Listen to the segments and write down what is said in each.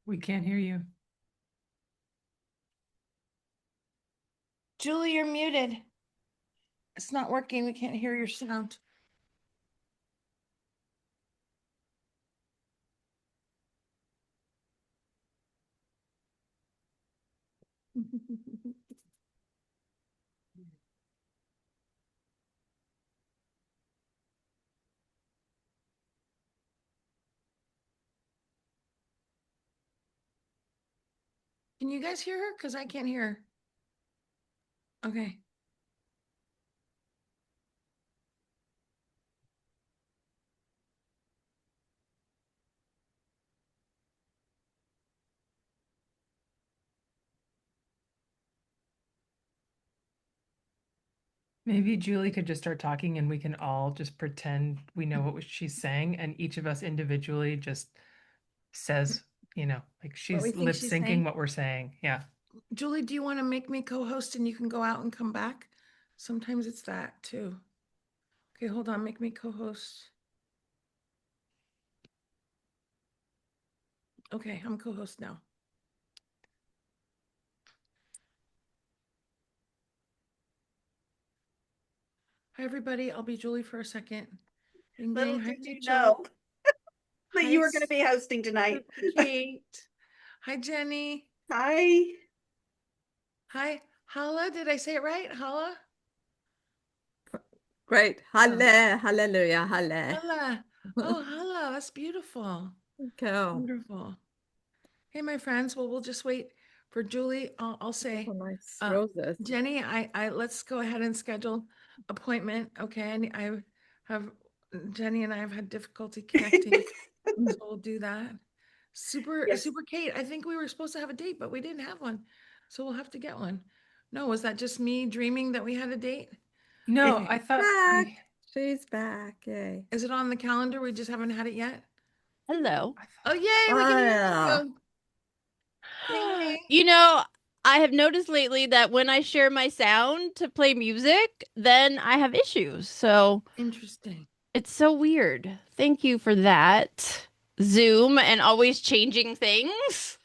We can't hear you. Julie, you're muted. It's not working. We can't hear your sound. Can you guys hear her? Because I can't hear her. Okay. Maybe Julie could just start talking and we can all just pretend we know what she's saying, and each of us individually just says, like What we she's think lip she's syncing saying. what we're saying. Yeah. Julie, do you want to make me co-host and you can go out and come back? Sometimes it's that too. Okay, hold on. Make me co-host. Okay, I'm co-host now. Hi, everybody. I'll be Julie for a second. Ding, Little ding. Hi, did you Rachel. know that Hi, you were going to be hosting tonight. Kate. Hi, Jenny. Hi. Hi, Hala. Did I say it right? Hala? Great. Halle, hallelujah, halle. Hala. Oh, Hala. That's beautiful. Cool. Wonderful. Hey, my friends. Well, we'll just wait for Julie. I'll say, Oh, nice roses. Jenny, I let's go ahead and schedule appointment. Okay. And I have Jenny and I have had difficulty connecting. So we'll do that. Super Yes. Kate. I think we were supposed to have a date, but we didn't have one. So we'll have to get one. No, was that just me dreaming that we had a date? No, Okay. I thought Back. She's back. Yay. Is it on the calendar? We just haven't had it yet. Hello. Oh, yay. We can hear Wow. you. Ding, ding. You know, I have noticed lately that when I share my sound to play music, then I have issues. So Interesting. it's so weird. Thank you for that, Zoom, and always changing things.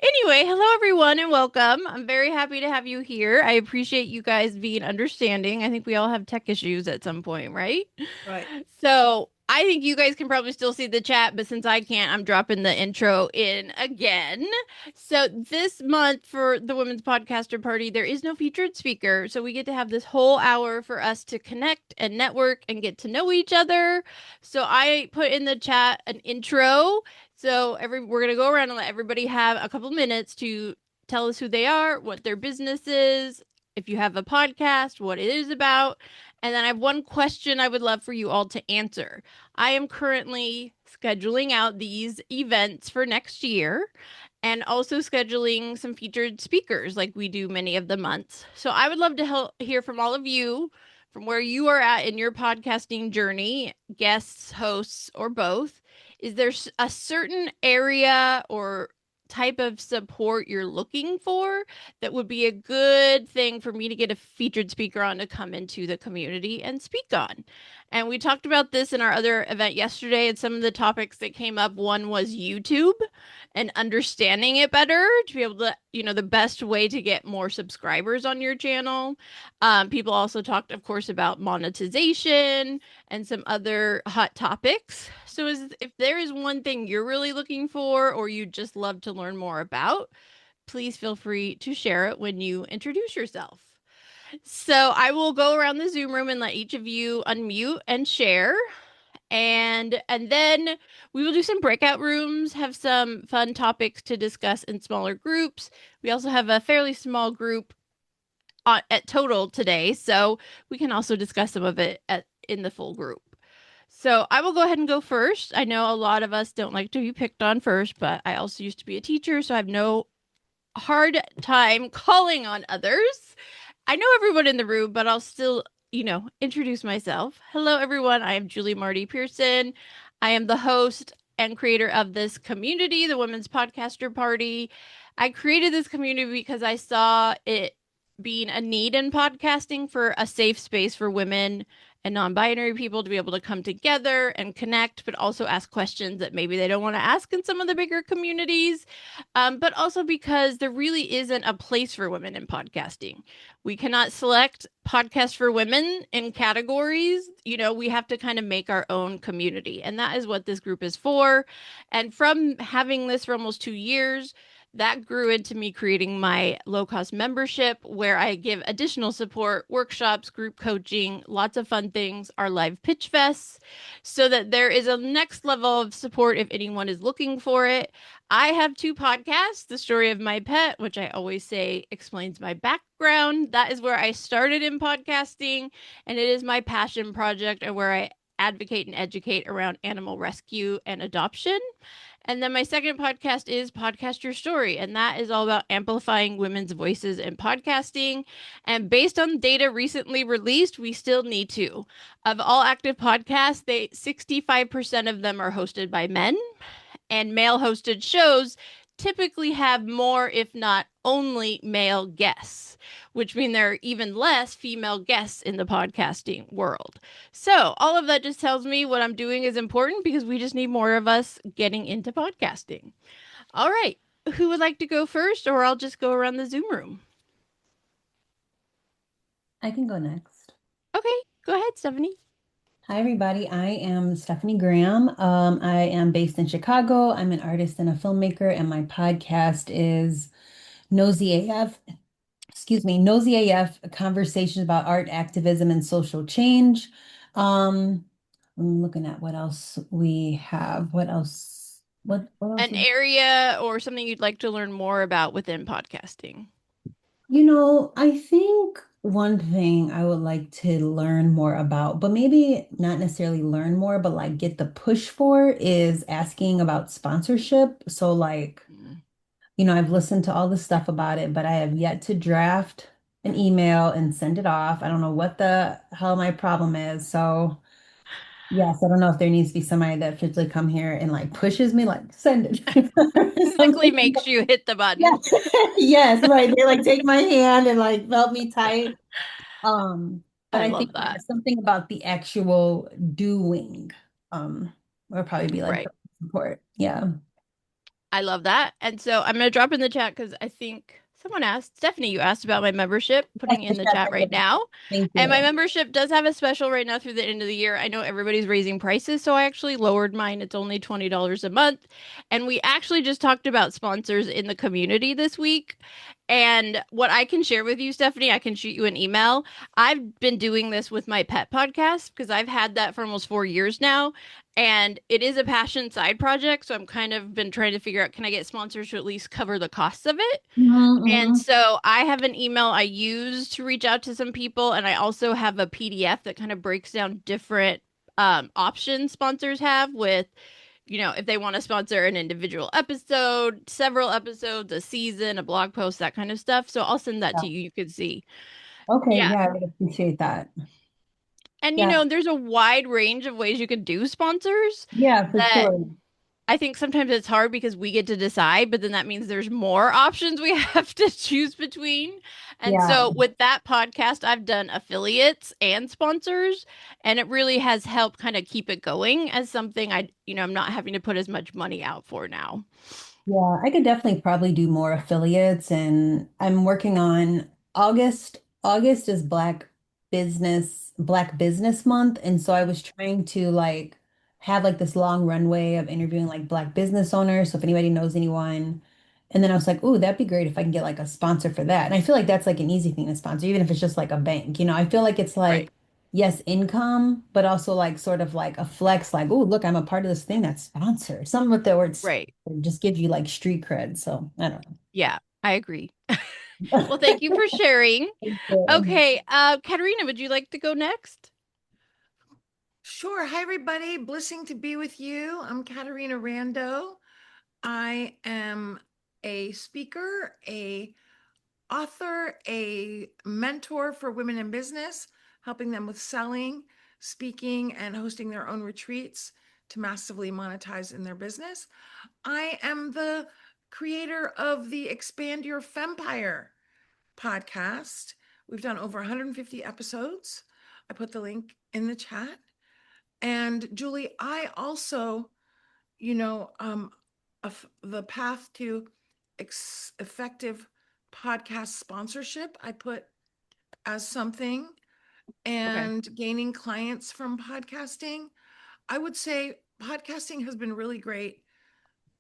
Anyway, hello everyone and welcome. I'm very happy to have you here. I appreciate you guys being understanding. I think we all have tech issues at some point, right? Right. So I think you guys can probably still see the chat, but since I can't, I'm dropping the intro in again. So this month for the Women's Podcaster Party, there is no featured speaker. So we get to have this whole hour for us to connect and network and get to know each other. So I put in the chat an intro. So we're gonna go around and let everybody have a couple minutes to tell us who they are, what their business is, if you have a podcast, what it is about. And then I have one question I would love for you all to answer. I am currently scheduling out these events for next year and also scheduling some featured speakers like we do many of the months. So I would love to hear from all of you from where you are at in your podcasting journey, guests, hosts, or both. Is there a certain area or type of support you're looking for that would be a good thing for me to get a featured speaker on to come into the community and speak on? And we talked about this in our other event yesterday, and some of the topics that came up, one was YouTube and understanding it better to be able to, the best way to get more subscribers on your channel. People also talked, of course, about monetization and some other hot topics. So if there is one thing you're really looking for or you just love to learn more about, please feel free to share it when you introduce yourself. So I will go around the Zoom room and let each of you unmute and share. And then we will do some breakout rooms, have some fun topics to discuss in smaller groups. We also have a fairly small group at total today, so we can also discuss some of it in the full group. So I will go ahead and go first. I know a lot of us don't like to be picked on first, but I also used to be a teacher, so I have no hard time calling on others. I know everyone in the room, but I'll still, introduce myself. Hello, everyone. I am Julie Marty-Pearson. I am the host and creator of this community, the Women's Podcaster Party. I created this community because I saw it being a need in podcasting for a safe space for women and non-binary people to be able to come together and connect, but also ask questions that maybe they don't want to ask in some of the bigger communities. But also because there really isn't a place for women in podcasting. We cannot select podcasts for women in categories. We have to kind of make our own community. And that is what this group is for. And from having this for almost 2 years, that grew into me creating my low-cost membership where I give additional support, workshops, group coaching, lots of fun things, our live pitch fests, so that there is a next level of support if anyone is looking for it. I have 2 podcasts, The Story of My Pet, which I always say explains my background. That is where I started in podcasting, and it is my passion project and where I advocate and educate around animal rescue and adoption. And then my second podcast is Podcast Your Story, and that is all about amplifying women's voices in podcasting. And based on data recently released, we still need to. Of all active podcasts, 65% of them are hosted by men, and male hosted shows typically have more, if not only, male guests, which mean there are even less female guests in the podcasting world. So all of that just tells me what I'm doing is important because we just need more of us getting into podcasting. All right. Who would like to go first, or I'll just go around the Zoom room? I can go next. Okay, go ahead, Stephanie. Hi, everybody. I am Stephanie Graham. I am based in Chicago. I'm an artist and a filmmaker, and my podcast is Nosy AF. Excuse me, Nosy AF, Conversations about art, activism, and social change. I'm looking at what else we have. What else? What else? An area or something you'd like to learn more about within podcasting? I think one thing I would like to learn more about, but maybe not necessarily learn more, but like get the push for is asking about sponsorship. So like, I've listened to all the stuff about it, but I have yet to draft an email and send it off. I don't know what the hell my problem is. So yes, I don't know if there needs to be somebody that physically come here and like pushes me, like send it. Physically makes you hit the button. Yes, yes, right. They like take my hand and like belt me tight. But I I love think that. something about the actual doing, would probably be like Right. the support. Yeah. I love that. And so I'm going to drop in the chat because I think someone asked, Stephanie, you asked about my membership, putting in the chat right now. Thank And my you. membership does have a special right now through the end of the year. I know everybody's raising prices, so I actually lowered mine. It's only $20 a month. And we actually just talked about sponsors in the community this week. And what I can share with you, Stephanie, I can shoot you an email. I've been doing this with my pet podcast because I've had that for almost 4 years now. And it is a passion side project. So I'm kind of been trying to figure out, can I get sponsors to at least cover the costs of it? And so I have an email I use to reach out to some people. And I also have a PDF that kind of breaks down different options sponsors have with, if they want to sponsor an individual episode, several episodes, a season, a blog post, that kind of stuff. So I'll send that to you. You can see. Okay, Yeah. yeah, I would appreciate that. And, Yeah. there's a wide range of ways you can do sponsors Yeah, for that sure. I think sometimes it's hard because we get to decide, but then that means there's more options we have to choose between. And Yeah. so with that podcast, I've done affiliates and sponsors, and it really has helped kind of keep it going as something I'm not having to put as much money out for now. Yeah, I could definitely probably do more affiliates, and I'm working on August. August is Black Business Month, and so I was trying to like have like this long runway of interviewing like Black business owners. So if anybody knows anyone, and then I was like, oh, that'd be great if I can get like a sponsor for that. And I feel like that's like an easy thing to sponsor, even if it's just like a bank. I feel like it's Right. like yes, income, but also like sort of like a flex, like, oh, look, I'm a part of this thing that's sponsored. Something with the words Right. just gives you like street cred. So I don't Yeah, I agree. know. Well, thank you for sharing. Thank you. Okay, Katerina, would you like to go next? Sure. Hi, everybody. Blessing to be with you. I'm Katerina Rando. I am a speaker, a author, a mentor for women in business, helping them with selling, speaking, and hosting their own retreats to massively monetize in their business. I am the creator of the Expand Your Fempire podcast. We've done over 150 episodes. I put the link in the chat. And Julie, I also, you know, the path to effective podcast sponsorship, I put as something, and gaining clients from podcasting. I would say podcasting has been really great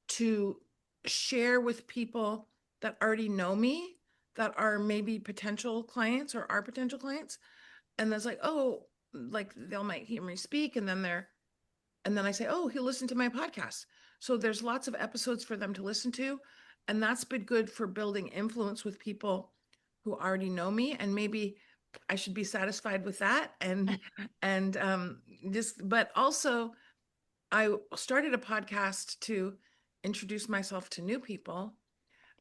to share with people that already know me, that are maybe potential clients or are potential clients. And that's like, oh, like they'll might hear me speak, and then I say, oh, he'll listen to my podcast. So there's lots of episodes for them to listen to. And that's been good for building influence with people who already know me. And maybe I should be satisfied with that. And just, but also I started a podcast to introduce myself to new people,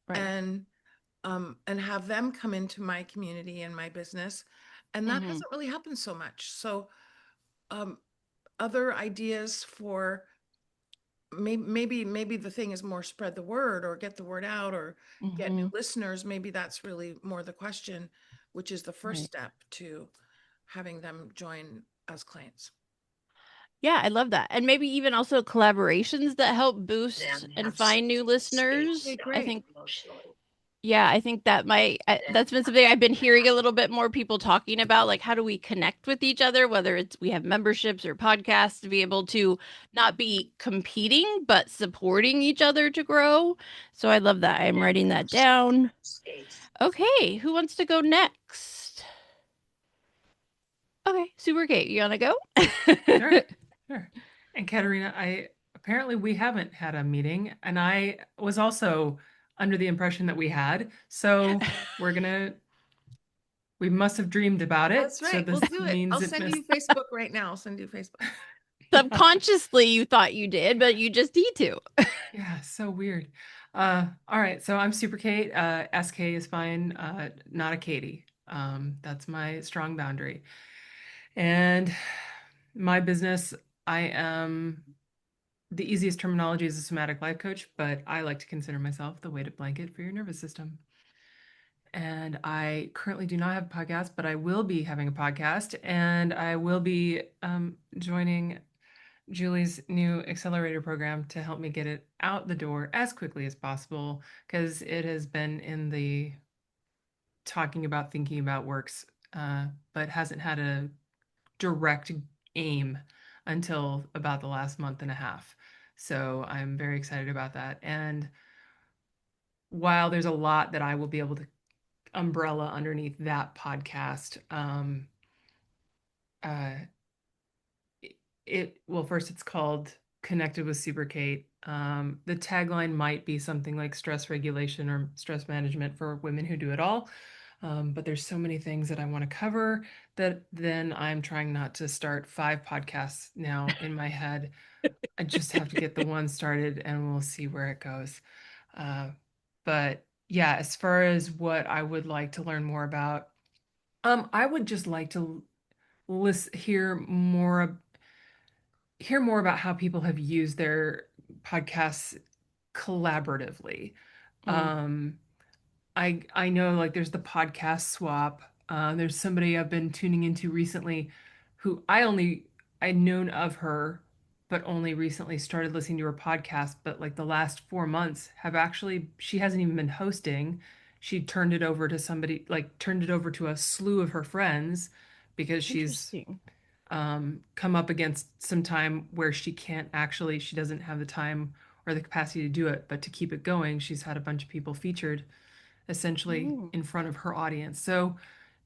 Right. and have them come into my community and my business. And that Mhm. hasn't really happened so much. So um, other ideas for maybe the thing is more spread the word or get the word out or get new Mhm. listeners. Maybe that's really more the question, which is the first Right. step to having them join as clients. Yeah, I love that. And maybe even also collaborations that help boost and find new listeners. Okay, I great. think, yeah, I think that that's been something I've been hearing a little bit more people talking about. Like, how do we connect with each other, whether it's we have memberships or podcasts, to be able to not be competing, but supporting each other to grow. So I love that. I'm writing that down. Okay, who wants to go next? Okay, Super Kate, you want to go? Sure, sure. And Katerina, apparently we haven't had a meeting, and I was also under the impression that we had. So we must have dreamed about it. That's So right. We'll this do it. means I'll it send missed. you Facebook right now. I'll send you Facebook. Subconsciously, you thought you did, but you just need to. Yeah, so weird. All right, so I'm Super Kate. SK is fine, not a Katie. That's my strong boundary. And my business, I am the easiest terminology is a somatic life coach, but I like to consider myself the weighted blanket for your nervous system. And I currently do not have a podcast, but I will be having a podcast, and I will be joining Julie's new accelerator program to help me get it out the door as quickly as possible, because it has been in the talking about, thinking about works, but hasn't had a direct aim until about the last month and a half. So I'm very excited about that. And while there's a lot that I will be able to umbrella underneath that podcast, uh, well, first it's called Connected with Super Kate. The tagline might be something like stress regulation or stress management for women who do it all. But there's so many things that I want to cover that then I'm trying not to start 5 podcasts now in my head. I just have to get the one started and we'll see where it goes. But yeah, as far as what I would like to learn more about, I would just like to hear more about how people have used their podcasts collaborativly. Mm. Um, I know like there's the podcast swap. There's somebody I've been tuning into recently who I'd known of her, but only recently started listening to her podcast. But like the last 4 months have actually, she hasn't even been hosting. She turned it over to somebody, like turned it over to a slew of her friends because she's Interesting. come up against some time where she doesn't have the time or the capacity to do it, but to keep it going, she's had a bunch of people featured essentially Mm, in front of her audience. So,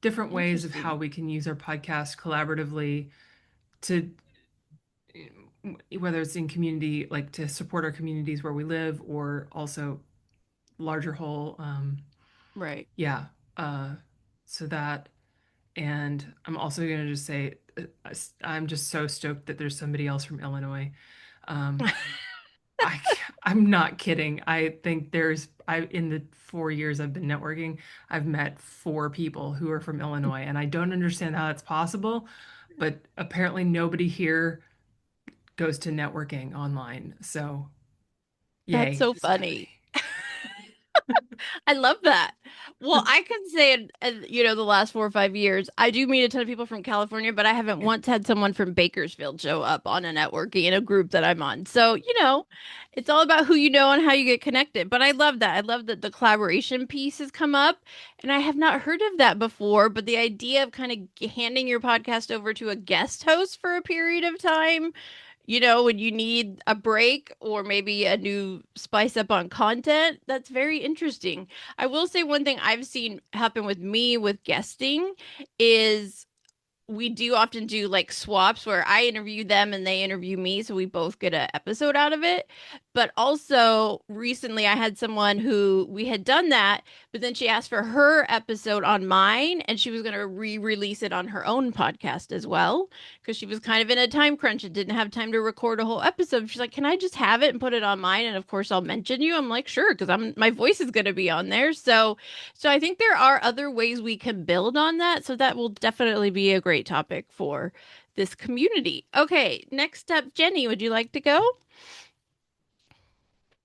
different ways of how interesting. we can use our podcast collaboratively to, whether it's in community, like to support our communities where we live, or also larger whole. Right. Yeah. Uh, so that, and I'm also going to just say, I'm just so stoked that there's somebody else from Illinois. Um, I I'm not kidding. I think I in the 4 years I've been networking, I've met 4 people who are from Illinois, and I don't understand how that's possible, but apparently nobody here goes to networking online. So, That's yay, so funny. somebody. I love that. Well, I can say, the last 4 or 5 years, I do meet a ton of people from California, but I haven't once had someone from Bakersfield show up on a networking in a group that I'm on. So, it's all about who you know and how you get connected. But I love that. I love that the collaboration piece has come up, and I have not heard of that before. But the idea of kind of handing your podcast over to a guest host for a period of time, when you need a break or maybe a new spice up on content, that's very interesting. I will say one thing I've seen happen with me with guesting is we do often do like swaps where I interview them and they interview me, so we both get an episode out of it. But also recently I had someone who we had done that, but then she asked for her episode on mine and she was going to re-release it on her own podcast as well because she was kind of in a time crunch and didn't have time to record a whole episode. She's like, "Can I just have it and put it on mine and of course I'll mention you?" I'm like, "Sure," because my voice is going to be on there. So I think there are other ways we can build on that. So that will definitely be a great topic for this community. Okay, next up, Jenny, would you like to go?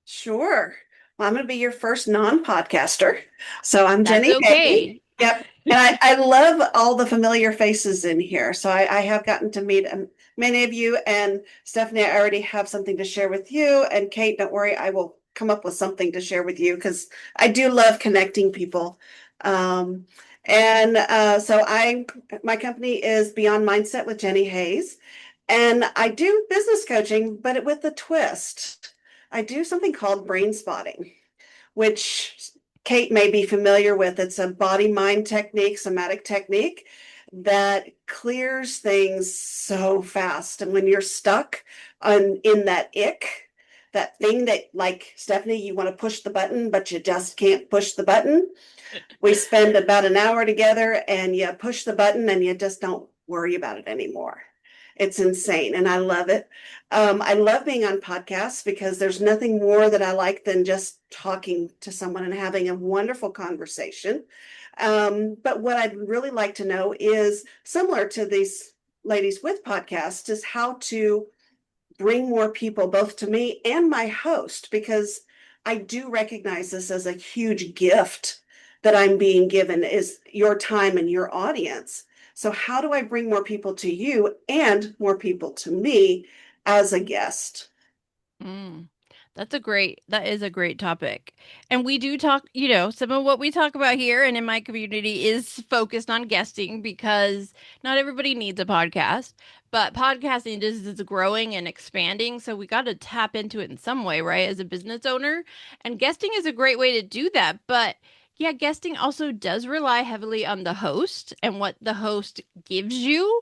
Sure. Well, I'm going to be your first non-podcaster. So I'm That's Jenny Hay. okay. Yep. And I love all the familiar faces in here. So I have gotten to meet many of you. And Stephanie, I already have something to share with you. And Kate, don't worry, I will come up with something to share with you because I do love connecting people. So my company is Beyond Mindset with Jenny Hayes. And I do business coaching, but with a twist. I do something called brain spotting, which Kate may be familiar with. It's a body mind technique, somatic technique that clears things so fast. And when you're stuck in that ick, that thing that, like Stephanie, you want to push the button, but you just can't push the button. We spend about an hour together and you push the button and you just don't worry about it anymore. It's insane and I love it. I love being on podcasts because there's nothing more that I like than just talking to someone and having a wonderful conversation. But what I'd really like to know is similar to these ladies with podcasts is how to bring more people both to me and my host, because I do recognize this as a huge gift that I'm being given is your time and your audience. So how do I bring more people to you and more people to me as a guest? Mm, that is a great topic. And we do talk, some of what we talk about here and in my community is focused on guesting because not everybody needs a podcast, but podcasting is growing and expanding. So we got to tap into it in some way, right? As a business owner. And guesting is a great way to do that. But yeah, guesting also does rely heavily on the host and what the host gives you.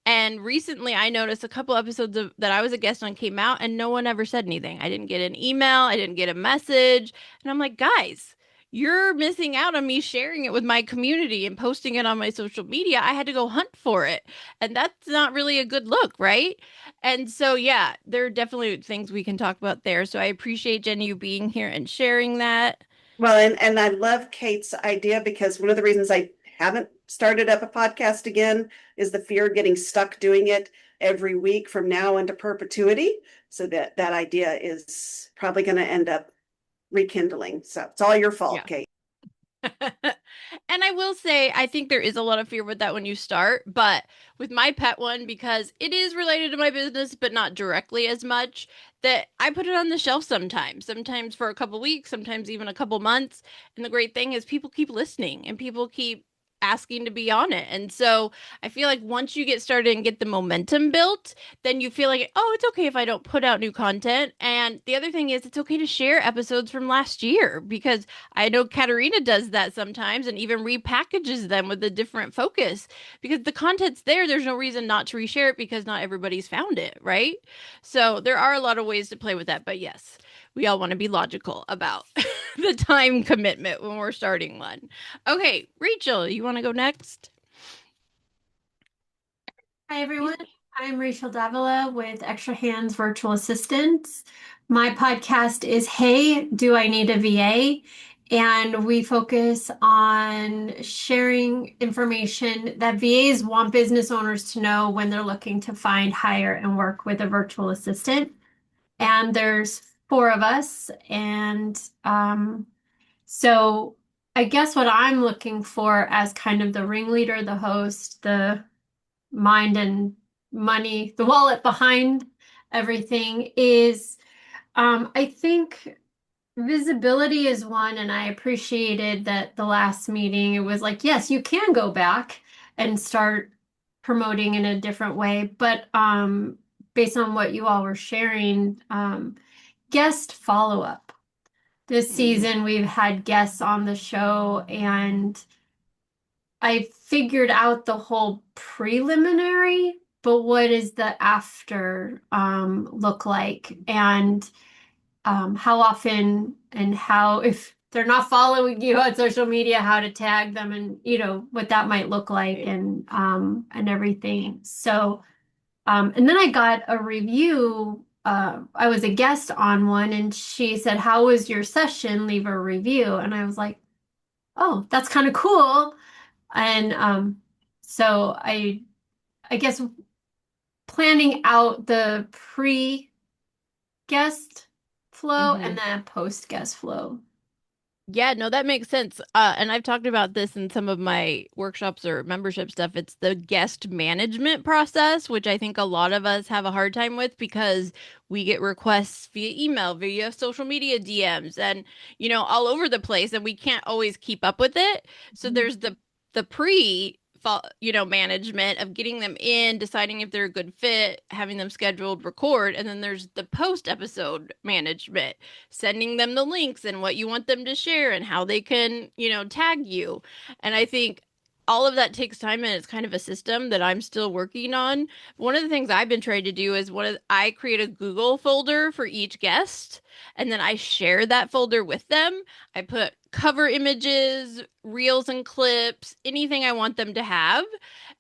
And recently, I noticed a couple episodes that I was a guest on came out, and no one ever said anything. I didn't get an email, I didn't get a message, and I'm like, guys, you're missing out on me sharing it with my community and posting it on my social media. I had to go hunt for it, and that's not really a good look, right? And so, yeah, there are definitely things we can talk about there. So I appreciate Jenny you being here and sharing that. Well, and I love Kate's idea because one of the reasons I haven't started up a podcast again is the fear of getting stuck doing it every week from now into perpetuity. So that idea is probably going to end up rekindling. So it's all your fault, Yeah. Kate. And I will say, I think there is a lot of fear with that when you start, but with my pet one, because it is related to my business, but not directly as much, that I put it on the shelf sometimes for a couple weeks, sometimes even a couple months. And the great thing is people keep listening and people keep asking to be on it. And so I feel like once you get started and get the momentum built, then you feel like, oh, it's okay if I don't put out new content. And the other thing is it's okay to share episodes from last year because I know Katarina does that sometimes and even repackages them with a different focus because the content's there. There's no reason not to reshare it because not everybody's found it, right? So there are a lot of ways to play with that. But yes, we all want to be logical about the time commitment when we're starting one. Okay, Rachel, you want to go next? Hi, everyone. I'm Rachel Davila with Extra Hands Virtual Assistants. My podcast is Hey, Do I Need a VA? And we focus on sharing information that VAs want business owners to know when they're looking to find, hire, and work with a virtual assistant. And there's four of us, and So I guess what I'm looking for as kind of the ringleader, the host, the mind and money, the wallet behind everything is, I think visibility is one, and I appreciated that the last meeting, it was like, yes, you can go back and start promoting in a different way. But based on what you all were sharing, guest follow-up. This season, we've had guests on the show, and I figured out the whole preliminary, but what does the after look like? And how often and how, if they're not following you on social media, how to tag them and, what that might look like and everything. So, and then I got a review. I was a guest on one and she said, "How was your session? Leave a review." And I was like, "Oh, that's kind of cool." And so I guess planning out the pre-guest flow and then post-guest flow. Yeah, no, that makes sense. And I've talked about this in some of my workshops or membership stuff. It's the guest management process, which I think a lot of us have a hard time with because we get requests via email, via social media DMs, and all over the place, and we can't always keep up with it. So there's the pre management of getting them in, deciding if they're a good fit, having them scheduled, record, and then there's the post episode management, sending them the links and what you want them to share and how they can, tag you. And I think all of that takes time and it's kind of a system that I'm still working on. One of the things I've been trying to do is I create a Google folder for each guest and then I share that folder with them. I put cover images, reels and clips, anything I want them to have.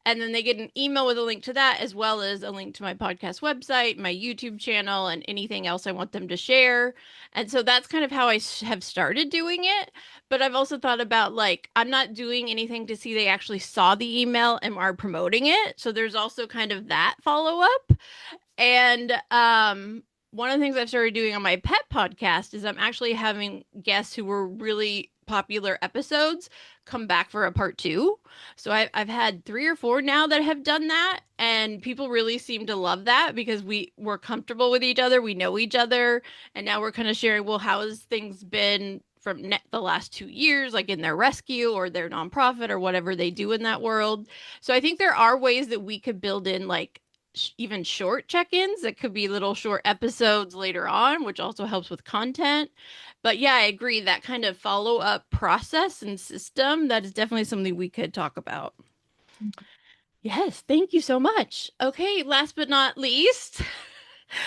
And then they get an email with a link to that, as well as a link to my podcast website, my YouTube channel, and anything else I want them to share. And so that's kind of how I have started doing it. But I've also thought about I'm not doing anything to see they actually saw the email and are promoting it. So there's also kind of that follow up. And one of the things I've started doing on my pet podcast is I'm actually having guests who were really popular episodes come back for a part two. So I've had 3 or 4 now that have done that, and people really seem to love that because we're comfortable with each other, we know each other, and now we're kind of sharing, well, how has things been from the last 2 years, like in their rescue or their nonprofit or whatever they do in that world. So I think there are ways that we could build in even short check-ins that could be little short episodes later on, which also helps with content. But yeah, I agree that kind of follow-up process and system, that is definitely something we could talk about. Yes, thank you so much. Okay, last but not least,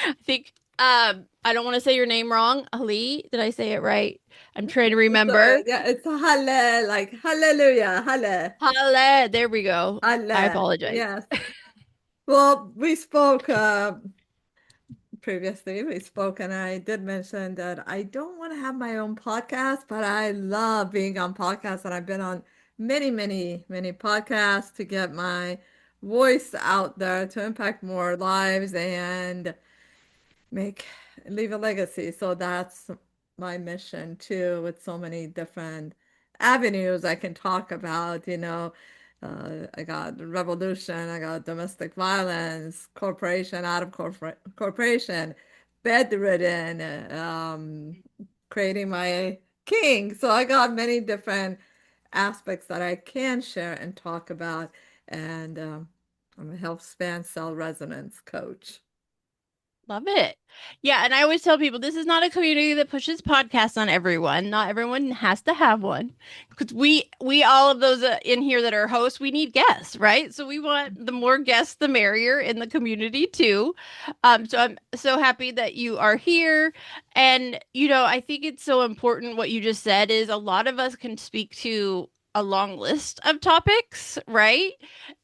I think I don't want to say your name wrong. Ali, did I say it right? I'm trying to remember. Yeah, it's halle, like hallelujah, halle. Halle, there we go. Halle. I apologize. Yes. Well, we spoke previously, and I did mention that I don't want to have my own podcast, but I love being on podcasts, and I've been on many, many, many podcasts to get my voice out there to impact more lives and make leave a legacy. So that's my mission too, with so many different avenues I can talk about, I got revolution, I got domestic violence, corporation, out of corporation, bedridden, creating my king. So I got many different aspects that I can share and talk about. And I'm a health span cell resonance coach. Love it. Yeah, and I always tell people this is not a community that pushes podcasts on everyone. Not everyone has to have one. Because we all of those in here that are hosts, we need guests, right? So we want the more guests, the merrier in the community too. So I'm so happy that you are here. And I think it's so important what you just said is a lot of us can speak to a long list of topics, right?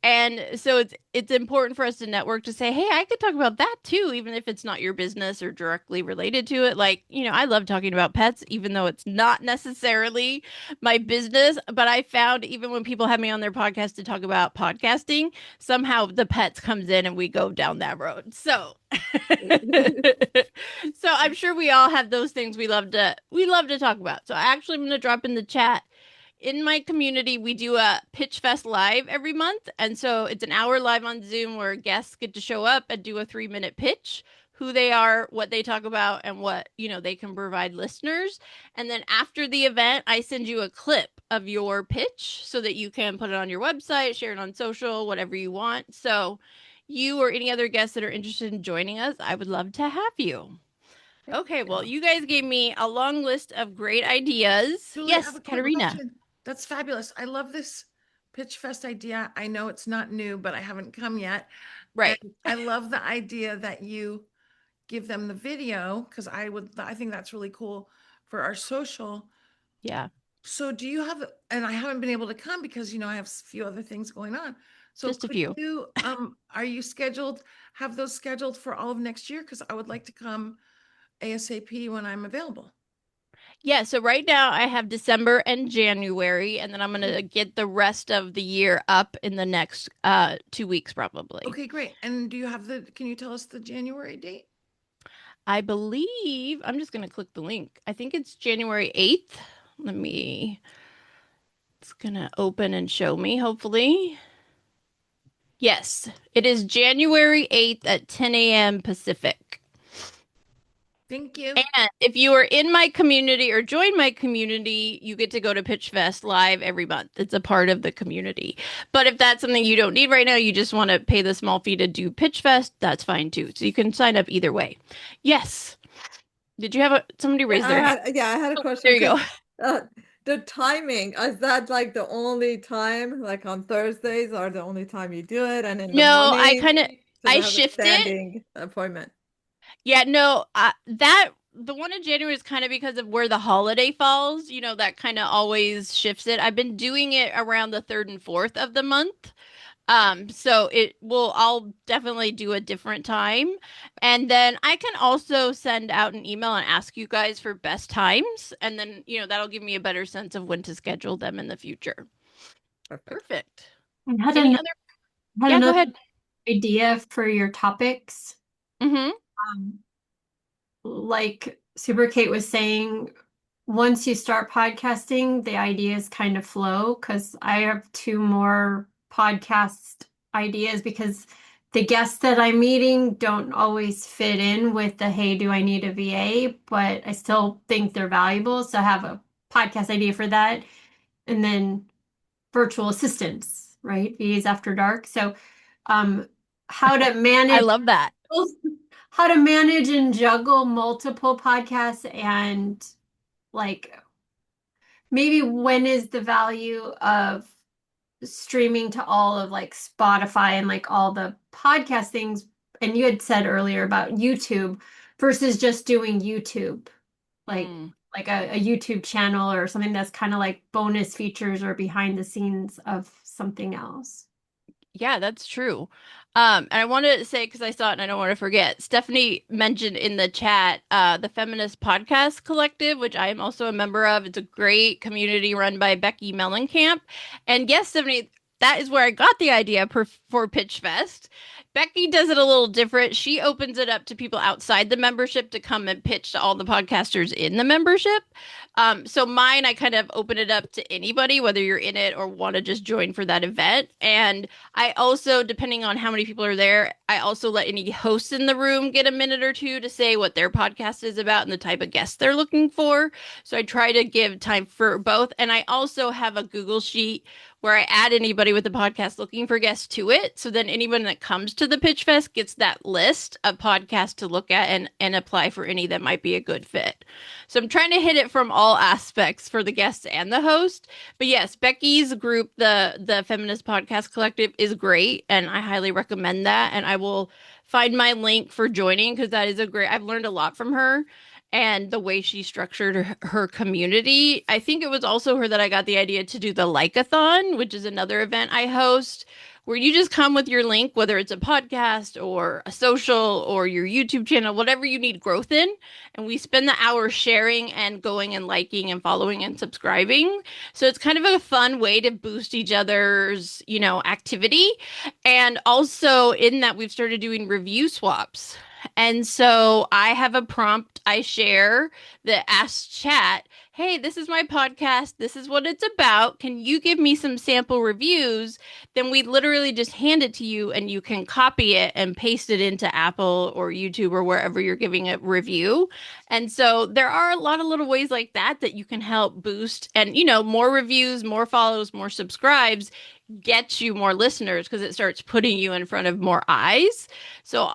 And so it's important for us to network to say, hey, I could talk about that too, even if it's not your business or directly related to it. I love talking about pets, even though it's not necessarily my business. But I found even when people have me on their podcast to talk about podcasting, somehow the pets comes in and we go down that road. So So I'm sure we all have those things we love to talk about. So actually I'm going to drop in the chat. In my community, we do a Pitch Fest live every month. And so it's an hour live on Zoom where guests get to show up and do a 3-minute pitch, who they are, what they talk about, and what, they can provide listeners. And then after the event, I send you a clip of your pitch so that you can put it on your website, share it on social, whatever you want. So you or any other guests that are interested in joining us, I would love to have you. Okay, well, you guys gave me a long list of great ideas. Julie, I have Yes, a quick Katerina. question. That's fabulous. I love this Pitch Fest idea. I know it's not new, but I haven't come yet. Right. And I love the idea that you give them the video because I think that's really cool for our social. Yeah. So do you have, and I haven't been able to come because, I have a few other things going on. So Just a could few. you, are you have those scheduled for all of next year? Because I would like to come ASAP when I'm available. Yeah, so right now I have December and January, and then I'm going to get the rest of the year up in the next 2 weeks probably. Okay, great. And can you tell us the January date? I believe, I'm just going to click the link. I think it's January 8th. It's going to open and show me, hopefully. Yes, it is January 8th at 10 a.m. Pacific. Thank you. And if you are in my community or join my community, you get to go to Pitch Fest live every month. It's a part of the community. But if that's something you don't need right now, you just want to pay the small fee to do Pitch Fest, that's fine too. So you can sign up either way. Yes. Did you have somebody raise their hand? I had a question. There you go. The timing, is that like the only time, like on Thursdays are the only time you do it? And in the No, morning, I have a shift it. standing appointment. Yeah, no, the one in January is kind of because of where the holiday falls. That kind of always shifts it. I've been doing it around the 3rd and 4th of the month. So I'll definitely do a different time. And then I can also send out an email and ask you guys for best times. And then, that'll give me a better sense of when to schedule them in the future. Perfect. I had Any an- other? had Yeah, go another ahead. idea for your topics. Mm-hmm. Like Super Kate was saying, once you start podcasting, the ideas kind of flow because I have 2 more podcast ideas because the guests that I'm meeting don't always fit in with the hey, do I need a VA? But I still think they're valuable. So I have a podcast idea for that. And then virtual assistants, right? VAs after dark. So how to I manage love that. how to manage and juggle multiple podcasts and like maybe when is the value of streaming to all of like Spotify and like all the podcast things. And you had said earlier about YouTube versus just doing YouTube, like a YouTube channel or something that's kind of like bonus features or behind the scenes of something else. Yeah, that's true. And I wanted to say, because I saw it and I don't want to forget, Stephanie mentioned in the chat the Feminist Podcast Collective, which I am also a member of. It's a great community run by Becky Mellencamp. And yes, Stephanie, that is where I got the idea for Pitch Fest. Becky does it a little different. She opens it up to people outside the membership to come and pitch to all the podcasters in the membership. So mine, I kind of open it up to anybody, whether you're in it or want to just join for that event. And I also, depending on how many people are there, I also let any hosts in the room get a minute or two to say what their podcast is about and the type of guests they're looking for. So I try to give time for both. And I also have a Google Sheet where I add anybody with a podcast looking for guests to it. So then anyone that comes to the Pitch Fest gets that list of podcasts to look at and apply for any that might be a good fit. So I'm trying to hit it from all aspects for the guests and the host. But yes, Becky's group, the Feminist Podcast Collective, is great. And I highly recommend that. And I will find my link for joining because that is I've learned a lot from her. And the way she structured her community. I think it was also her that I got the idea to do the Like-a-thon, which is another event I host, where you just come with your link, whether it's a podcast or a social or your YouTube channel, whatever you need growth in. And we spend the hour sharing and going and liking and following and subscribing. So it's kind of a fun way to boost each other's, activity. And also in that we've started doing review swaps. And so I have a prompt I share that asks chat, hey, this is my podcast. This is what it's about. Can you give me some sample reviews? Then we literally just hand it to you and you can copy it and paste it into Apple or YouTube or wherever you're giving a review. And so there are a lot of little ways like that that you can help boost. And, more reviews, more follows, more subscribes gets you more listeners because it starts putting you in front of more eyes. So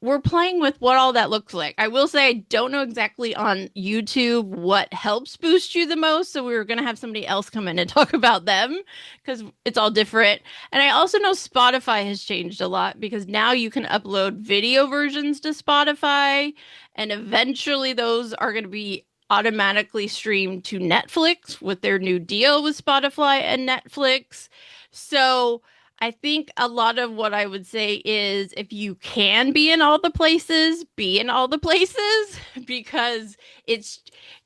we're playing with what all that looks like. I will say I don't know exactly on YouTube what helps boost you the most. So we were going to have somebody else come in and talk about them because it's all different. And I also know Spotify has changed a lot because now you can upload video versions to Spotify, and eventually those are going to be automatically streamed to Netflix with their new deal with Spotify and Netflix. So I think a lot of what I would say is if you can be in all the places, be in all the places because it's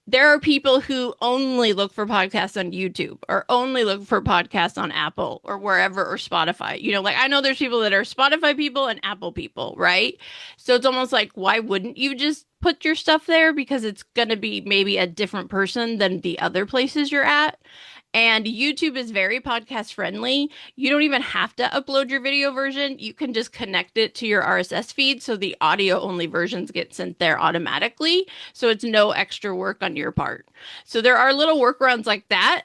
there are people who only look for podcasts on YouTube or only look for podcasts on Apple or wherever or Spotify. Like I know there's people that are Spotify people and Apple people, right? So it's almost like why wouldn't you just put your stuff there because it's going to be maybe a different person than the other places you're at. And YouTube is very podcast friendly. You don't even have to upload your video version. You can just connect it to your RSS feed so the audio only versions get sent there automatically. So it's no extra work on your part. So there are little workarounds like that,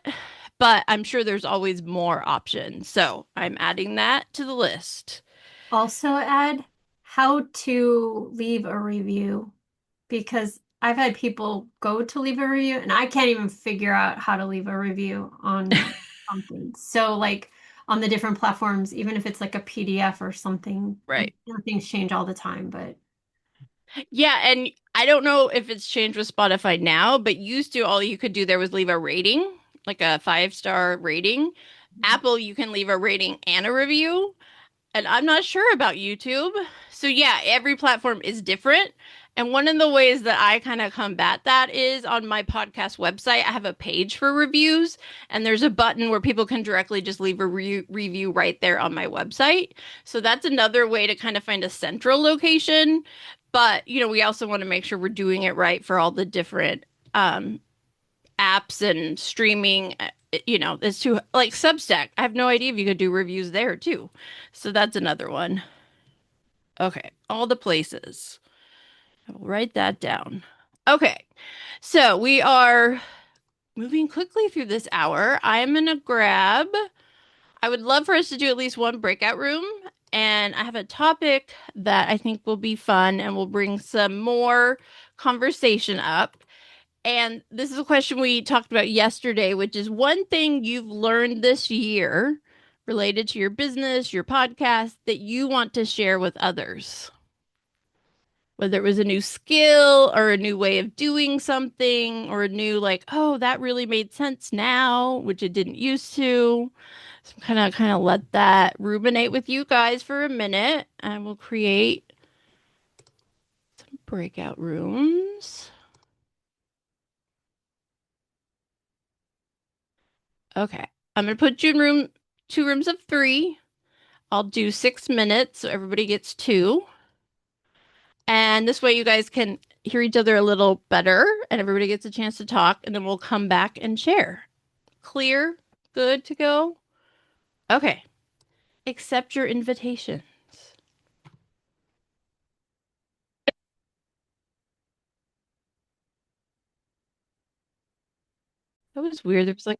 but I'm sure there's always more options. So I'm adding that to the list. Also add how to leave a review because I've had people go to leave a review and I can't even figure out how to leave a review on something. So like on the different platforms, even if it's like a PDF or something, Right. things change all the time, but yeah, and I don't know if it's changed with Spotify now, but used to all you could do there was leave a rating, like a 5-star rating. Apple, you can leave a rating and a review. And I'm not sure about YouTube. So yeah, every platform is different. And one of the ways that I kind of combat that is on my podcast website, I have a page for reviews, and there's a button where people can directly just leave a review right there on my website. So that's another way to kind of find a central location. But, we also want to make sure we're doing it right for all the different apps and streaming. It's too like Substack. I have no idea if you could do reviews there too. So that's another one. Okay, all the places. I will write that down. Okay, so we are moving quickly through this hour. I'm gonna grab. I would love for us to do at least one breakout room, and I have a topic that I think will be fun and will bring some more conversation up. And this is a question we talked about yesterday, which is one thing you've learned this year related to your business, your podcast, that you want to share with others. Whether it was a new skill or a new way of doing something or a new, like, oh, that really made sense now, which it didn't used to. So I'm kind of let that ruminate with you guys for a minute, and we'll create some breakout rooms. Okay. I'm going to put you in two rooms of 3. I'll do 6 minutes so everybody gets 2. And this way you guys can hear each other a little better and everybody gets a chance to talk, and then we'll come back and share. Clear? Good to go? Okay. Accept your invitations. That was weird. There was like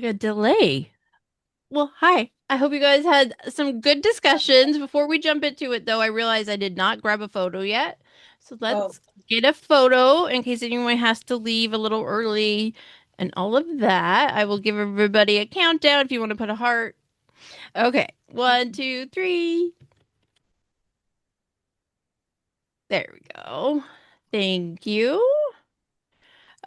a delay. Well, hi. I hope you guys had some good discussions. Before we jump into it, though, I realized I did not grab a photo yet. So let's get a photo in case anyone has to leave a little early and all of that. I will give everybody a countdown if you want to put a heart. Okay. 1, 2, 3. There we go. Thank you.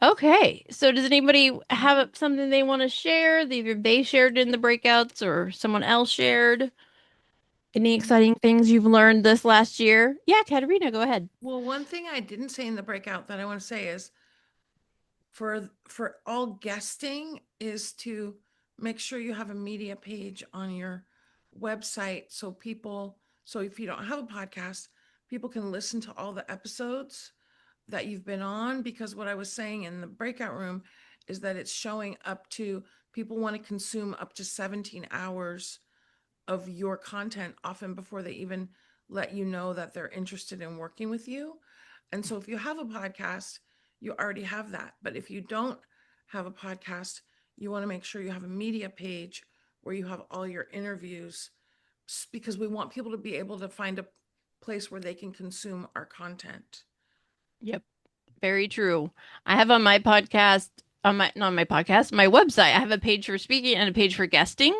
Okay. So does anybody have something they want to share? Either they shared in the breakouts or someone else shared? Any exciting things you've learned this last year? Yeah, Katerina, go ahead. Well, one thing I didn't say in the breakout that I want to say is for all guesting is to make sure you have a media page on your website so if you don't have a podcast, people can listen to all the episodes that you've been on, because what I was saying in the breakout room is that it's showing up to people want to consume up to 17 hours of your content often before they even let you know that they're interested in working with you. And so if you have a podcast, you already have that. But if you don't have a podcast, you want to make sure you have a media page where you have all your interviews, because we want people to be able to find a place where they can consume our content. Yep. Very true. I have on my podcast, on my not on my podcast, my website, I have a page for speaking and a page for guesting.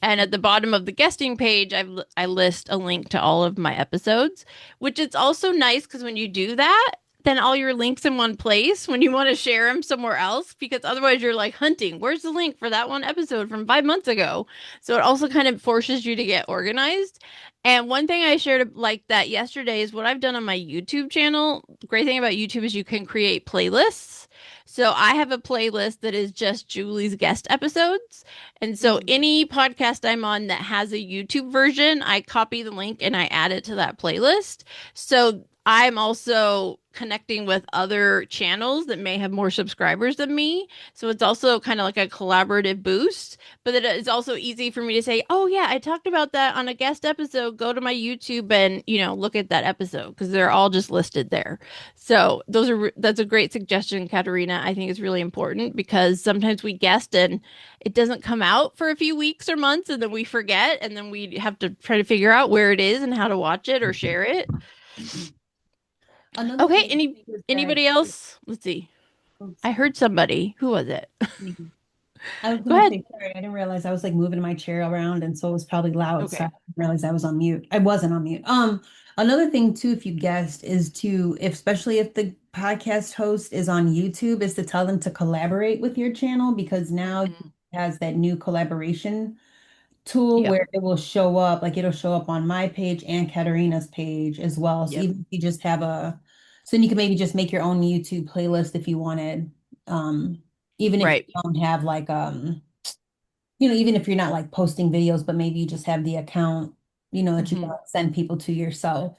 And at the bottom of the guesting page, I list a link to all of my episodes, which it's also nice because when you do that, then all your links in one place when you want to share them somewhere else, because otherwise you're like hunting. Where's the link for that one episode from 5 months ago? So it also kind of forces you to get organized. And one thing I shared like that yesterday is what I've done on my YouTube channel. The great thing about YouTube is you can create playlists. So I have a playlist that is just Julie's guest episodes. And so any podcast I'm on that has a YouTube version, I copy the link and I add it to that playlist. So I'm also connecting with other channels that may have more subscribers than me. So it's also kind of like a collaborative boost, but it is also easy for me to say, "Oh yeah, I talked about that on a guest episode. Go to my YouTube and, look at that episode," because they're all just listed there. So that's a great suggestion, Katerina. I think it's really important because sometimes we guest and it doesn't come out for a few weeks or months and then we forget and then we have to try to figure out where it is and how to watch it or share it. Another Okay, thing I think is that, anybody else? Let's see. oops, I heard somebody. Who was it? me. I was Go gonna ahead. say, sorry, I didn't realize I was like moving my chair around, and so it was probably loud. So I Okay. didn't realize I was on mute. I wasn't on mute. Another thing too, if you guessed, is to, if, especially if the podcast host is on YouTube, is to tell them to collaborate with your channel, because now it has that new collaboration tool Yep. where it will show up, like it'll show up on my page and Katarina's page as well. So Yep. even if you just have so then you can maybe just make your own YouTube playlist if you wanted. Even if you Right. don't have like even if you're not like posting videos, but maybe you just have the account, that you Mhm. want to send people to yourself.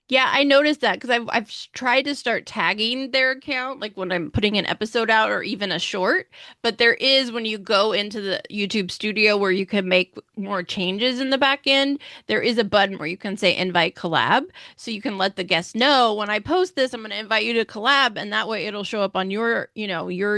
Yeah, I noticed that because I've tried to start tagging their account, like when I'm putting an episode out or even a short. But there is when you go into the YouTube studio where you can make more changes in the back end, there is a button where you can say invite collab. So you can let the guests know when I post this, I'm going to invite you to collab, and that way it'll show up on your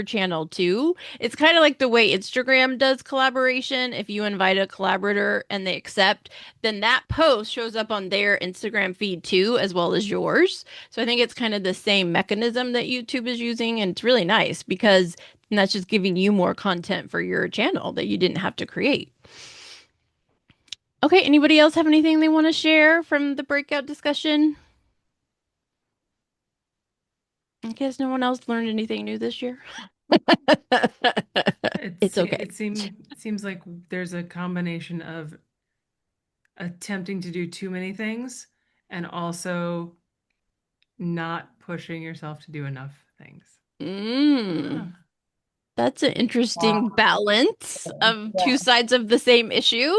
channel too. It's kind of like the way Instagram does collaboration. If you invite a collaborator and they accept, then that post shows up on their Instagram feed too, as well as yours. So I think it's kind of the same mechanism that YouTube is using. And it's really nice because that's just giving you more content for your channel that you didn't have to create. Okay, anybody else have anything they want to share from the breakout discussion? I guess no one else learned anything new this year. It's okay. It seems like there's a combination of attempting to do too many things and also not pushing yourself to do enough things. That's an interesting Wow. balance of Yeah. two sides of the same issue.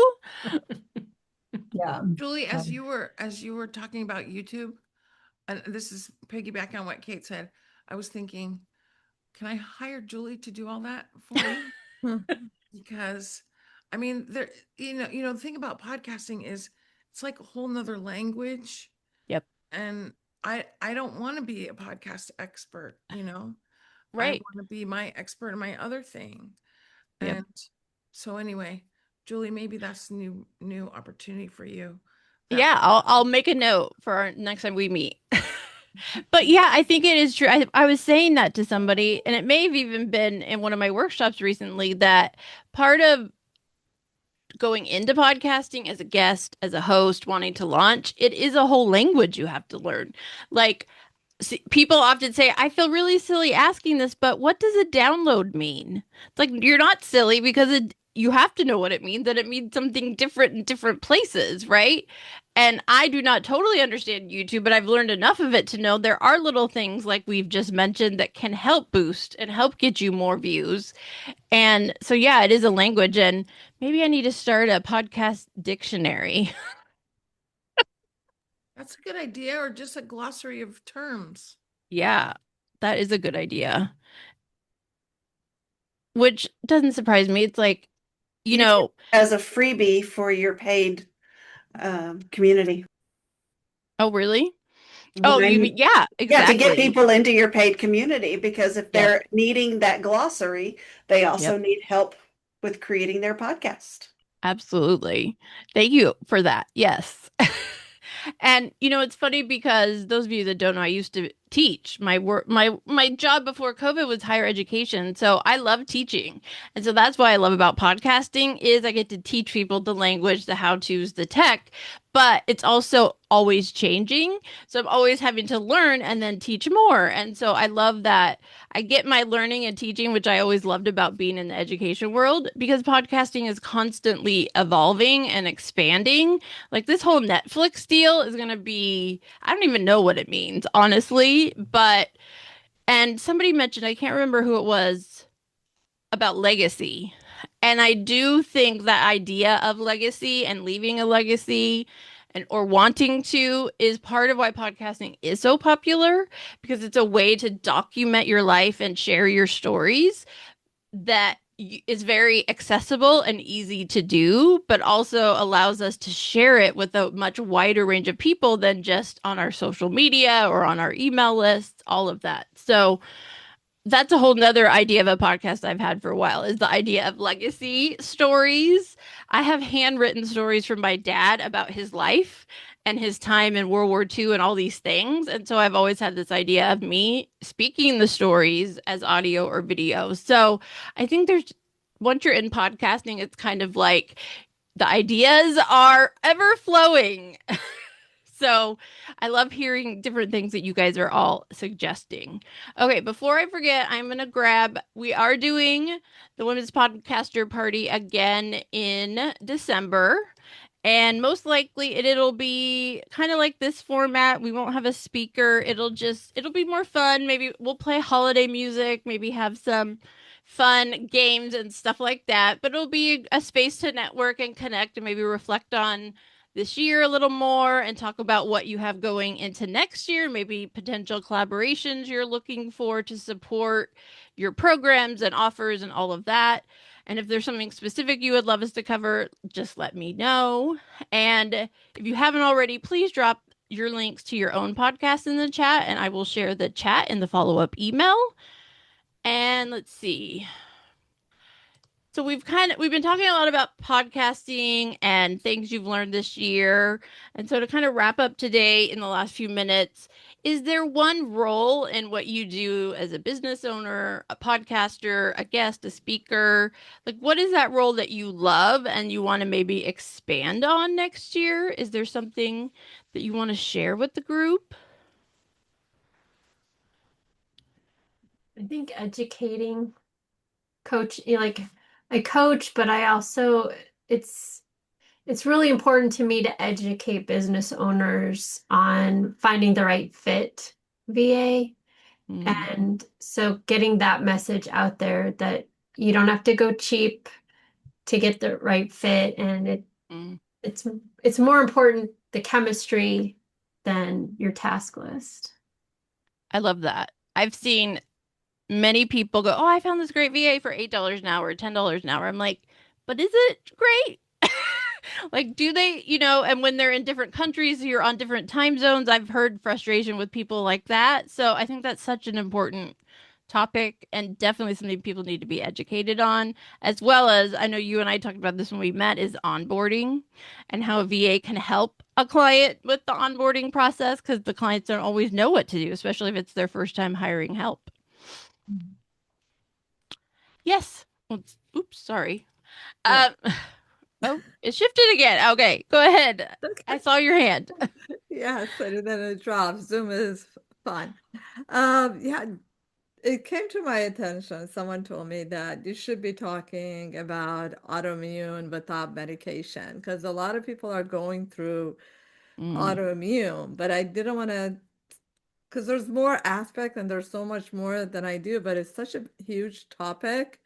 Yeah. Julie, as you were talking about YouTube, and this is piggyback on what Kate said, I was thinking, can I hire Julie to do all that for me? Because I mean, the thing about podcasting is it's like a whole nother language. Yep. And I don't want to be a podcast expert. I Right. want to be my expert in my other thing. Yep. And so anyway, Julie, maybe that's new opportunity for you. Yeah, I'll make a note for our next time we meet. But yeah, I think it is true. I was saying that to somebody, and it may have even been in one of my workshops recently, that part of going into podcasting as a guest, as a host, wanting to launch, it is a whole language you have to learn. Like, people often say, I feel really silly asking this, but what does a download mean? It's like, you're not silly because you have to know what it means, that it means something different in different places, right? And I do not totally understand YouTube, but I've learned enough of it to know there are little things like we've just mentioned that can help boost and help get you more views. And so, yeah, it is a language. And maybe I need to start a podcast dictionary. That's a good idea, or just a glossary of terms. Yeah, that is a good idea. Which doesn't surprise me. It's like, you You can know, as a freebie for your paid community. oh, really? Oh, you mean, When yeah, Yeah, to get exactly. people into your paid community, because if Yep, they're needing that glossary, they yep, also need help with creating their podcast. absolutely. Thank you for that. Yes. And it's funny because those of you that don't know, I used to teach. My job before COVID was higher education. So I love teaching. And so that's why I love about podcasting is I get to teach people the language, the how-tos, the tech, but it's also always changing. So I'm always having to learn and then teach more. And so I love that I get my learning and teaching, which I always loved about being in the education world, because podcasting is constantly evolving and expanding. Like this whole Netflix deal is going to be, I don't even know what it means, honestly. And somebody mentioned, I can't remember who it was, about legacy. And I do think that idea of legacy and leaving a legacy or wanting to is part of why podcasting is so popular, because it's a way to document your life and share your stories that is very accessible and easy to do, but also allows us to share it with a much wider range of people than just on our social media or on our email lists, all of that. So that's a whole nother idea of a podcast I've had for a while is the idea of legacy stories. I have handwritten stories from my dad about his life and his time in World War II and all these things. And so I've always had this idea of me speaking the stories as audio or video. So I think once you're in podcasting, it's kind of like the ideas are ever flowing. So I love hearing different things that you guys are all suggesting. Okay, before I forget, I'm going to grab, we are doing the Women's Podcaster Party again in December. And most likely it'll be kind of like this format. We won't have a speaker. It'll be more fun. Maybe we'll play holiday music, maybe have some fun games and stuff like that. But it'll be a space to network and connect and maybe reflect on this year a little more and talk about what you have going into next year, maybe potential collaborations you're looking for to support your programs and offers and all of that. And if there's something specific you would love us to cover, just let me know. And if you haven't already, please drop your links to your own podcast in the chat, and I will share the chat in the follow up email. And let's see. So we've been talking a lot about podcasting and things you've learned this year. And so to kind of wrap up today in the last few minutes, is there one role in what you do as a business owner, a podcaster, a guest, a speaker? Like what is that role that you love and you want to maybe expand on next year? Is there something that you want to share with the group? I think educating coach, like I coach, but I also it's it's really important to me to educate business owners on finding the right fit VA. Mm, And so getting that message out there that you don't have to go cheap to get the right fit and mm. it's it's more important the chemistry than your task list. I love that. I've seen many people go, "Oh, I found this great VA for $8 an hour, $10 an hour." I'm like, "But is it great?" Like, do they, and when they're in different countries, you're on different time zones. I've heard frustration with people like that. So I think that's such an important topic and definitely something people need to be educated on, as well as I know you and I talked about this when we met, is onboarding and how a VA can help a client with the onboarding process because the clients don't always know what to do, especially if it's their first time hiring help. Yes. Oops, sorry. Yeah. Um, oh, it shifted again. Okay, go ahead. I Okay. saw your hand. Yes, and then it drops. Zoom is fun. Yeah, it came to my attention. Someone told me that you should be talking about autoimmune without medication because a lot of people are going through Mm, autoimmune, but I didn't want to, because there's more aspect and there's so much more than I do, but it's such a huge topic.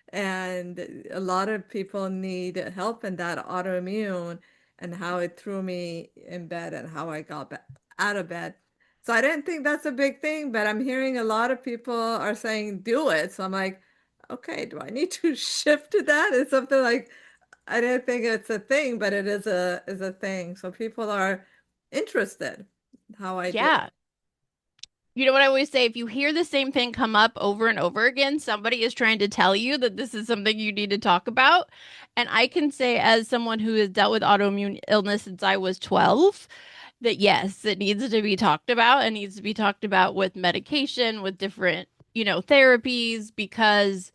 And a lot of people need help in that autoimmune. and how it threw me in bed and how I got out of bed. So I didn't think that's a big thing, but I'm hearing a lot of people are saying do it. So I'm like, okay, do I need to shift to that? It's something like I didn't think it's a thing, but it is a thing. So people are interested how I do it. Yeah. You know what I always say? If you hear the same thing come up over and over again, somebody is trying to tell you that this is something you need to talk about. And I can say, as someone who has dealt with autoimmune illness since I was 12, that yes, it needs to be talked about. It needs to be talked about with medication, with different, therapies, because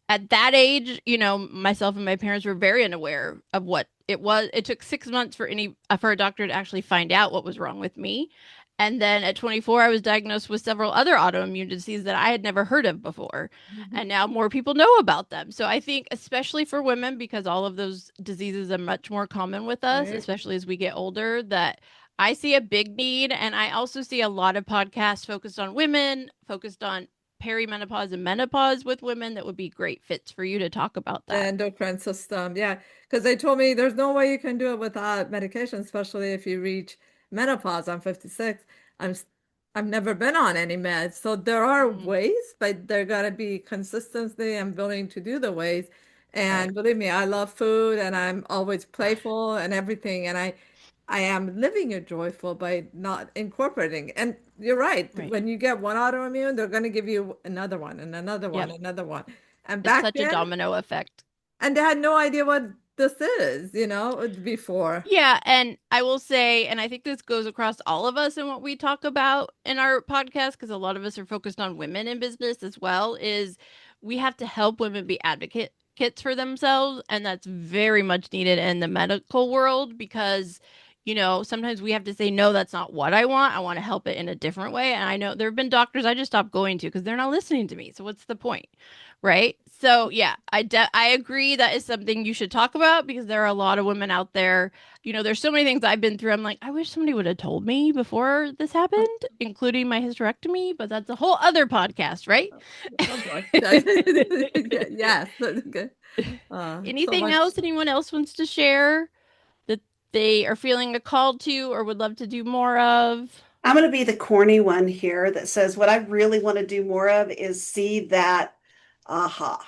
at that age, myself and my parents were very unaware of what it was. It took 6 months for a doctor to actually find out what was wrong with me. And then at 24, I was diagnosed with several other autoimmune diseases that I had never heard of before. Mhm. And now more people know about them. So I think, especially for women, because all of those diseases are much more common with us, Right. especially as we get older, that I see a big need. And I also see a lot of podcasts focused on women, focused on perimenopause and menopause with women that would be great fits for you to talk about The that. endocrine system. Yeah. Because they told me there's no way you can do it without medication, especially if you reach menopause. I'm 56. I'm s- I've never been on any meds. So there are Mm, ways, but there gotta be consistency. I'm willing to do the ways. right. And believe me, I love food and I'm always playful and everything. And I am living it joyful by not incorporating. And you're right. Right. When you get one autoimmune, they're going to give you another one and another one, Yep. another one. And It's back such a then, domino effect. and they had no idea what this is, before. Yeah, and I will say, and I think this goes across all of us in what we talk about in our podcast, because a lot of us are focused on women in business as well, is we have to help women be advocates for themselves, and that's very much needed in the medical world because, sometimes we have to say, no, that's not what I want. I want to help it in a different way. And I know there have been doctors I just stopped going to because they're not listening to me. So what's the point? Right? So yeah, I agree that is something you should talk about because there are a lot of women out there. There's so many things I've been through. I'm like, I wish somebody would have told me before this happened, including my hysterectomy, but that's a whole other podcast, right? Oh boy. Yes. Okay. So Anything much. else anyone else wants to share that they are feeling a call to or would love to do more of? I'm going to be the corny one here that says what I really want to do more of is see aha,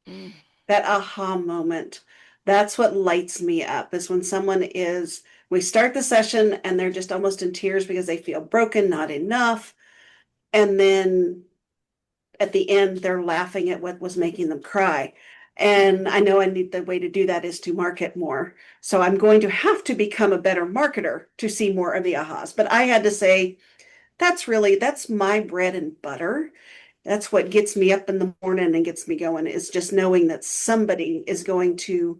Mm, that aha moment. That's what lights me up is when we start the session and they're just almost in tears because they feel broken, not enough. And then at the end, they're laughing at what was making them cry. mhm. And I know the way to do that is to market more. So I'm going to have to become a better marketer to see more of the ahas. But I had to say, that's my bread and butter. That's what gets me up in the morning and gets me going is just knowing that somebody is going to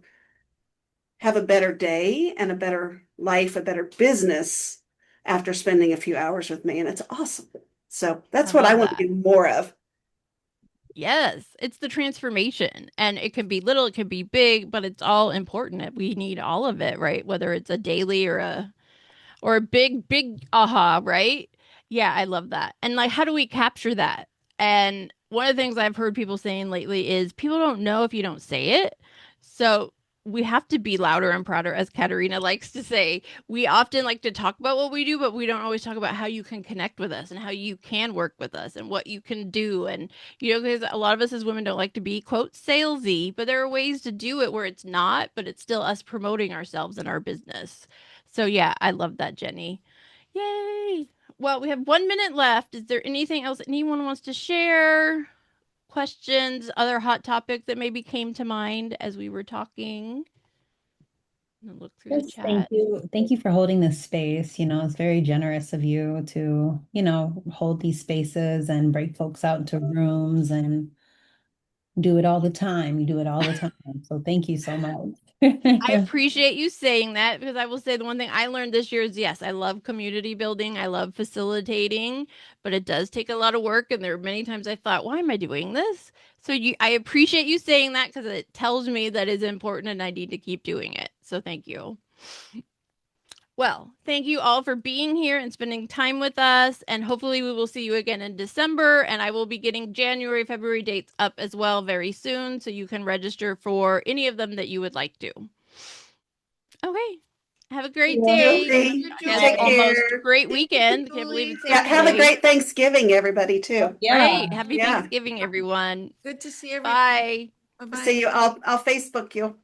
have a better day and a better life, a better business after spending a few hours with me. And it's awesome. So I that's what I love want to that. do more of. Yes, it's the transformation. And it can be little, it can be big, but it's all important. We need all of it, right? Whether it's a daily or a big aha, right? Yeah, I love that. And like, how do we capture that? And one of the things I've heard people saying lately is people don't know if you don't say it. So we have to be louder and prouder, as Katerina likes to say. We often like to talk about what we do, but we don't always talk about how you can connect with us and how you can work with us and what you can do. And, because a lot of us as women don't like to be, quote, salesy, but there are ways to do it where it's not, but it's still us promoting ourselves and our business. So yeah, I love that, Jenny. Yay. Well, we have 1 minute left. Is there anything else anyone wants to share? Questions, other hot topics that maybe came to mind as we were talking? I'm gonna look through the Yes, thank chat. you. Thank you for holding this space. It's very generous of you to, hold these spaces and break folks out into rooms and do it all the time. You do it all the time. So thank you so much. I appreciate you saying that because I will say the one thing I learned this year is yes, I love community building. I love facilitating, but it does take a lot of work. And there are many times I thought, why am I doing this? So I appreciate you saying that because it tells me that it's important and I need to keep doing it. So thank you. Well, thank you all for being here and spending time with us. And hopefully, we will see you again in December. And I will be getting January, February dates up as well very soon. So you can register for any of them that you would like to. Okay. Have a great Yeah. day. Julie, Good, Yes, take Julie. almost care. great Thank you, weekend. Can't believe Julie. it's Yeah, Thank have a Thursday. great Thanksgiving, everybody, too. Right. Yeah. Happy Yeah. Thanksgiving, everyone. Good to see everybody. Bye. Bye-bye. See you. I'll Facebook you.